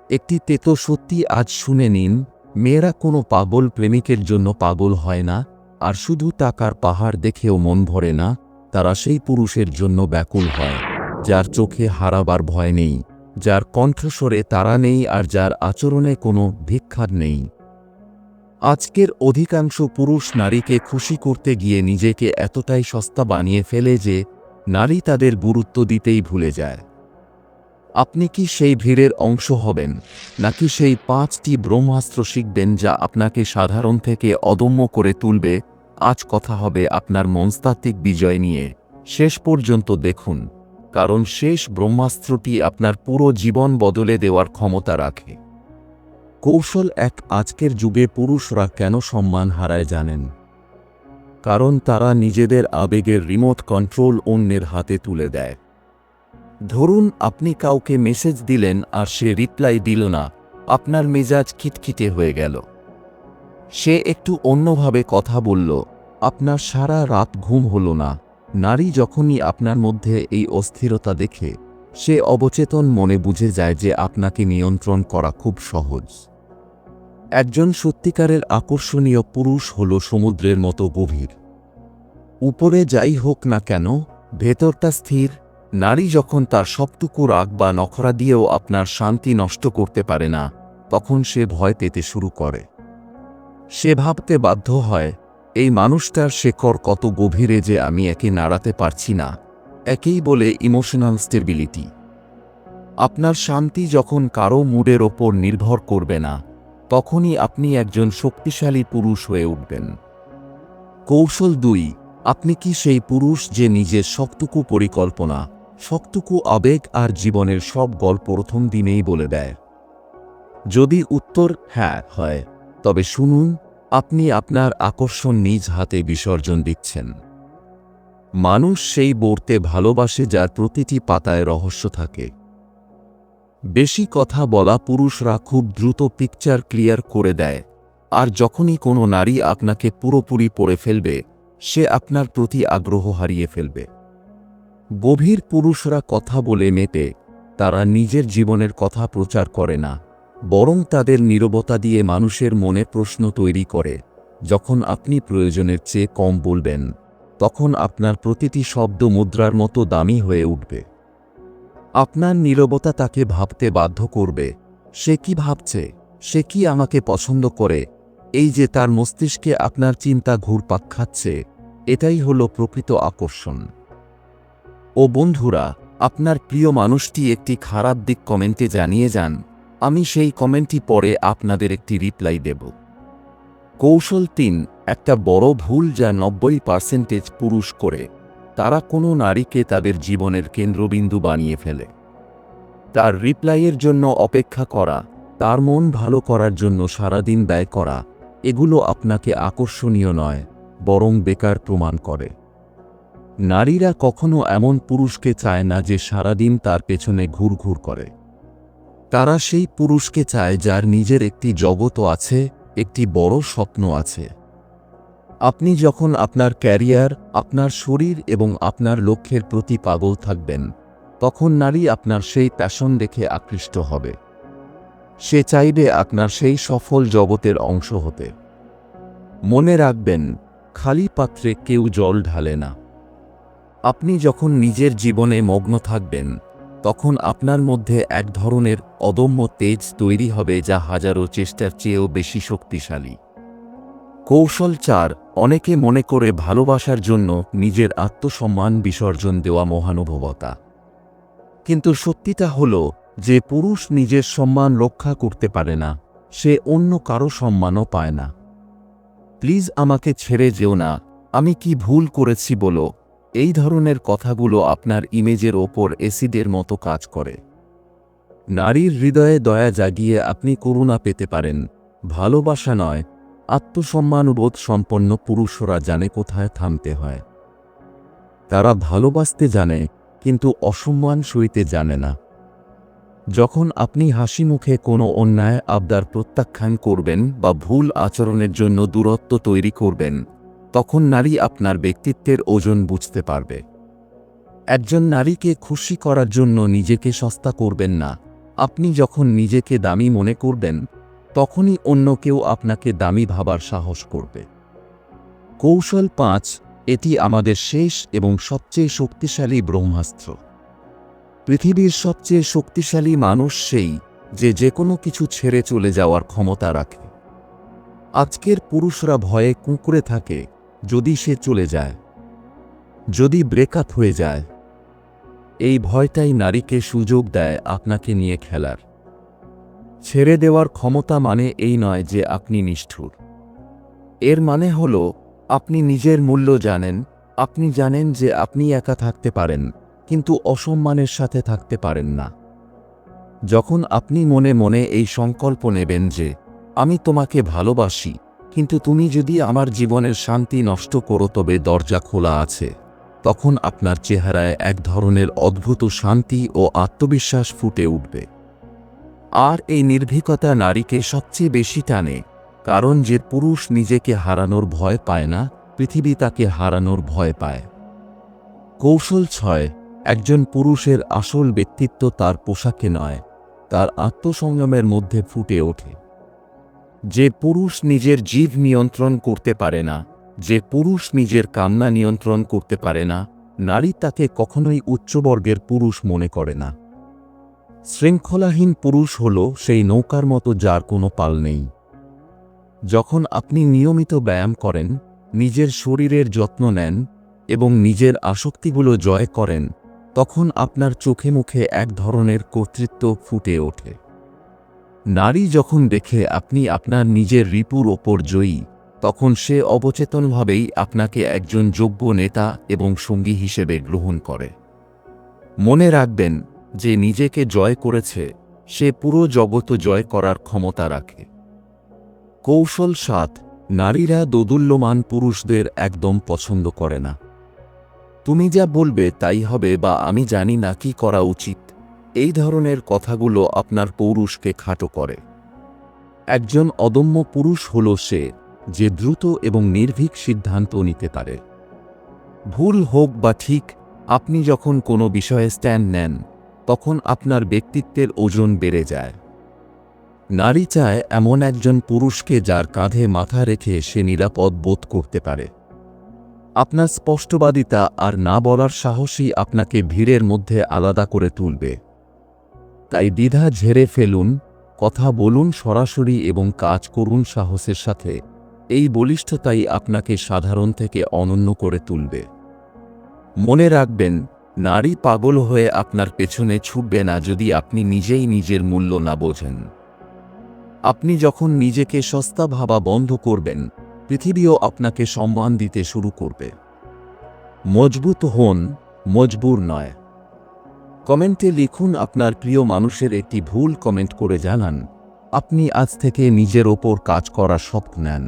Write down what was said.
একটি তেতো সত্যি আজ শুনে নিন, মেয়েরা কোনো পাগল প্রেমিকের জন্য পাগল হয় না, আর শুধু টাকার পাহাড় দেখেও মন ভরে না। তারা সেই পুরুষের জন্য ব্যাকুল হয় যার চোখে হারাবার ভয় নেই, যার কণ্ঠস্বরে তাড়া নেই, আর যার আচরণে কোনো ধিক্কার নেই। আজকের অধিকাংশ পুরুষ নারীকে খুশি করতে গিয়ে নিজেকে এতটাই সস্তা বানিয়ে ফেলে যে নারী তাদের গুরুত্ব দিতেই ভুলে যায়। আপনি কি সেই ভিড়ের অংশ হবেন, নাকি সেই 5টি ব্রহ্মাস্ত্র শিখবেন যা আপনাকে সাধারণ থেকে অদম্য করে তুলবে? আজ কথা হবে আপনার মনস্তাত্ত্বিক বিজয় নিয়ে। শেষ পর্যন্ত দেখুন, কারণ শেষ ব্রহ্মাস্ত্রটি আপনার পুরো জীবন বদলে দেওয়ার ক্ষমতা রাখে। কৌশল 1। আজকের যুগে পুরুষরা কেন সম্মান হারায় জানেন? কারণ তারা নিজেদের আবেগের রিমোট কন্ট্রোল অন্যের হাতে তুলে দেয়। ধরুন আপনি কাউকে মেসেজ দিলেন আর সে রিপ্লাই দিল না, আপনার মেজাজ খিটখিটে হয়ে গেল। সে একটু অন্যভাবে কথা বলল, আপনার সারা রাত ঘুম হলো না। নারী যখনই আপনার মধ্যে এই অস্থিরতা দেখে, সে অবচেতন মনে বুঝে যায় যে আপনাকে নিয়ন্ত্রণ করা খুব সহজ। একজন সত্যিকারের আকর্ষণীয় পুরুষ হল সমুদ্রের মতো গভীর। উপরে যাই হোক না কেন, ভেতরটা স্থির। নারী যখন তার সবটুকু রাগ বা নখরা দিয়েও আপনার শান্তি নষ্ট করতে পারে না, তখন সে ভয় পেতে শুরু করে। সে ভাবতে বাধ্য হয়, এই মানুষটার শেকড় কত গভীরে যে আমি একে নাড়াতে পারছি না। একেই বলে ইমোশনাল স্টেবিলিটি। আপনার শান্তি যখন কারো মুডের ওপর নির্ভর করবে না, তখনই আপনি একজন শক্তিশালী পুরুষ হয়ে উঠবেন। কৌশল 2। আপনি কি সেই পুরুষ যে নিজের সবটুকু পরিকল্পনা, সবটুকু আবেগ আর জীবনের সব গল্প প্রথম দিনেই বলে দেয়? যদি উত্তর হ্যাঁ হয়, তবে শুনুন, আপনি আপনার আকর্ষণ নিজ হাতে বিসর্জন দিচ্ছেন। মানুষ সেই বর্তে ভালোবাসে যার প্রতিটি পাতায় রহস্য থাকে। বেশি কথা বলা পুরুষরা খুব দ্রুত পিকচার ক্লিয়ার করে দেয়, আর যখনই কোনো নারী আপনাকে পুরোপুরি পড়ে ফেলবে, সে আপনার প্রতি আগ্রহ হারিয়ে ফেলবে। গভীর পুরুষরা কথা বলে মেতে, তারা নিজের জীবনের কথা প্রচার করে না, বরং তাদের নীরবতা দিয়ে মানুষের মনে প্রশ্ন তৈরি করে। যখন আপনি প্রয়োজনের চেয়ে কম বলবেন, তখন আপনার প্রতিটি শব্দ মুদ্রার মতো দামি হয়ে উঠবে। আপনার নীরবতা তাকে ভাবতে বাধ্য করবে, সে কি ভাবছে, সে কি আমাকে পছন্দ করে। এই যে তার মস্তিষ্কে আপনার চিন্তা ঘুরপাক খাচ্ছে, এটাই হলো প্রকৃত আকর্ষণ। ও বন্ধুরা, আপনার প্রিয় মানুষটি একটি খারাপ দিক কমেন্টে জানিয়ে যান, আমি সেই কমেন্টটি পড়ে আপনাদের একটি রিপ্লাই দেব। কৌশল 3। একটা বড় ভুল যা 90% পুরুষ করে, তারা কোনো নারীকে তাদের জীবনের কেন্দ্রবিন্দু বানিয়ে ফেলে। তার রিপ্লাইয়ের জন্য অপেক্ষা করা, তার মন ভালো করার জন্য সারাদিন ব্যয় করা, এগুলো আপনাকে আকর্ষণীয় নয়, বরং বেকার প্রমাণ করে। নারীরা কখনো এমন পুরুষকে চায় না যে সারাদিন তার পেছনে ঘুরঘুর করে। তারা সেই পুরুষকে চায় যার নিজের একটি জগৎ আছে, একটি বড় স্বপ্ন আছে। আপনি যখন আপনার ক্যারিয়ার, আপনার শরীর এবং আপনার লক্ষ্যের প্রতি পাগল থাকবেন, তখন নারী আপনার সেই প্যাশন দেখে আকৃষ্ট হবে। সে চাইবে আপনার সেই সফল জগতের অংশ হতে। মনে রাখবেন, খালি পাত্রে কেউ জল ঢালে না। আপনি যখন নিজের জীবনে মগ্ন থাকবেন, তখন আপনার মধ্যে এক ধরনের অদম্য তেজ তৈরি হবে যা হাজারো চেষ্টার চেয়েও বেশি শক্তিশালী। কৌশল 4। অনেকে মনে করে ভালোবাসার জন্য নিজের আত্মসম্মান বিসর্জন দেওয়া মহানুভবতা। কিন্তু সত্যিটা হলো, যে পুরুষ নিজের সম্মান রক্ষা করতে পারে না, সে অন্য কারো সম্মানও পায় না। প্লিজ আমাকে ছেড়ে যেও না, আমি কি ভুল করেছি বলো, এই ধরনের কথাগুলো আপনার ইমেজের ওপর অ্যাসিডের মতো কাজ করে। নারীর হৃদয়ে দয়া জাগিয়ে আপনি করুণা পেতে পারেন, ভালোবাসা নয়। আত্মসম্মানবোধ সম্পন্ন পুরুষরা জানে কোথায় থামতে হয়। তারা ভালোবাসতে জানে, কিন্তু অসম্মান সইতে জানে না। যখন আপনি হাসি মুখে কোনো অন্যায় আবদার প্রত্যাখ্যান করবেন বা ভুল আচরণের জন্য দূরত্ব তৈরি করবেন, তখন নারী আপনার ব্যক্তিত্বের ওজন বুঝতে পারবে। একজন নারীকে খুশি করার জন্য নিজেকে সস্তা করবেন না, আপনি যখন নিজেকে দামি মনে করবেন, তখনই অন্য কেউ আপনাকে দামি ভাবার সাহস করবে। কৌশল ৫, এটি আমাদের শেষ এবং সবচেয়ে শক্তিশালী ব্রহ্মাস্ত্র। পৃথিবীর সবচেয়ে শক্তিশালী মানুষ সেই যে কোনো কিছু ছেড়ে চলে যাওয়ার ক্ষমতা রাখে। আজকের পুরুষরা ভয়ে কুঁকড়ে থাকে, যদি সে চলে যায়, যদি ব্রেকআপ হয়ে যায়। এই ভয়টাই নারীকে সুযোগ দেয় আপনাকে নিয়ে খেলার। ছেড়ে দেওয়ার ক্ষমতা মানে এই নয় যে আপনি নিষ্ঠুর। এর মানে হলো আপনি নিজের মূল্য জানেন। আপনি জানেন যে আপনি একা থাকতে পারেন, কিন্তু অসম্মানের সাথে থাকতে পারেন না। যখন আপনি মনে মনে এই সংকল্প নেবেন যে আমি তোমাকে ভালোবাসি, কিন্তু তুমি যদি আমার জীবনের শান্তি নষ্ট করো তবে দরজা খোলা আছে, তখন আপনার চেহারায় এক ধরনের অদ্ভুত শান্তি ও আত্মবিশ্বাস ফুটে উঠবে। আর এই নির্ভীকতা নারীকে সবচেয়ে বেশি টানে, কারণ যে পুরুষ নিজেকে হারানোর ভয় পায় না, পৃথিবী তাকে হারানোর ভয় পায়। কৌশল ৬, একজন পুরুষের আসল ব্যক্তিত্ব তার পোশাকে নয়, তার আত্মসংযমের মধ্যে ফুটে ওঠে। যে পুরুষ নিজের জিভ নিয়ন্ত্রণ করতে পারে না, যে পুরুষ নিজের কান্না নিয়ন্ত্রণ করতে পারে না, নারী তাকে কখনোই উচ্চবর্গের পুরুষ মনে করে না। শৃঙ্খলাহীন পুরুষ হল সেই নৌকার মতো যার কোনো পাল নেই। যখন আপনি নিয়মিত ব্যায়াম করেন, নিজের শরীরের যত্ন নেন এবং নিজের আসক্তিগুলো জয় করেন, তখন আপনার চোখে মুখে এক ধরনের কর্তৃত্ব ফুটে ওঠে। নারী যখন দেখে আপনি আপনার নিজের রিপুর ওপর জয়ী, তখন সে অবচেতনভাবেই আপনাকে একজন যোগ্য নেতা এবং সঙ্গী হিসেবে গ্রহণ করে। মনে রাখবেন, যে নিজেকে জয় করেছে সে পুরো জগৎ জয় করার ক্ষমতা রাখে। কৌশল ৭, নারীরা দোদুল্যমান পুরুষদের একদম পছন্দ করে না। তুমি যা বলবে তাই হবে, বা আমি জানি না কি করা উচিত, এই ধরনের কথাগুলো আপনার পৌরুষকে খাটো করে। একজন অদম্য পুরুষ হল সে যে দ্রুত এবং নির্ভীক সিদ্ধান্ত নিতে পারে। ভুল হোক বা ঠিক, আপনি যখন কোনো বিষয়ে স্ট্যান্ড নেন, তখন আপনার ব্যক্তিত্বের ওজন বেড়ে যায়। নারী চায় এমন একজন পুরুষকে যার কাঁধে মাথা রেখে সে নিরাপদ বোধ করতে পারে। আপনার স্পষ্টবাদিতা আর না বলার সাহসই আপনাকে ভিড়ের মধ্যে আলাদা করে তুলবে। তাই দ্বিধা ঝেড়ে ফেলুন, কথা বলুন সরাসরি এবং কাজ করুন সাহসের সাথে। এই বলিষ্ঠতাই আপনাকে সাধারণ থেকে অনন্য করে তুলবে। মনে রাখবেন, নারী পাগল হয়ে আপনার পেছনে ছুটবে না যদি আপনি নিজেই নিজের মূল্য না বোঝেন। আপনি যখন নিজেকে সস্তা ভাবা বন্ধ করবেন, পৃথিবীও আপনাকে সম্মান দিতে শুরু করবে। মজবুত হন, মজবুর নয়। কমেন্টে লিখুন আপনার প্রিয় মানুষের একটি ভুল কমেন্ট করে জানান আপনি আজ থেকে নিজের ওপর কাজ করার শপথ নেন।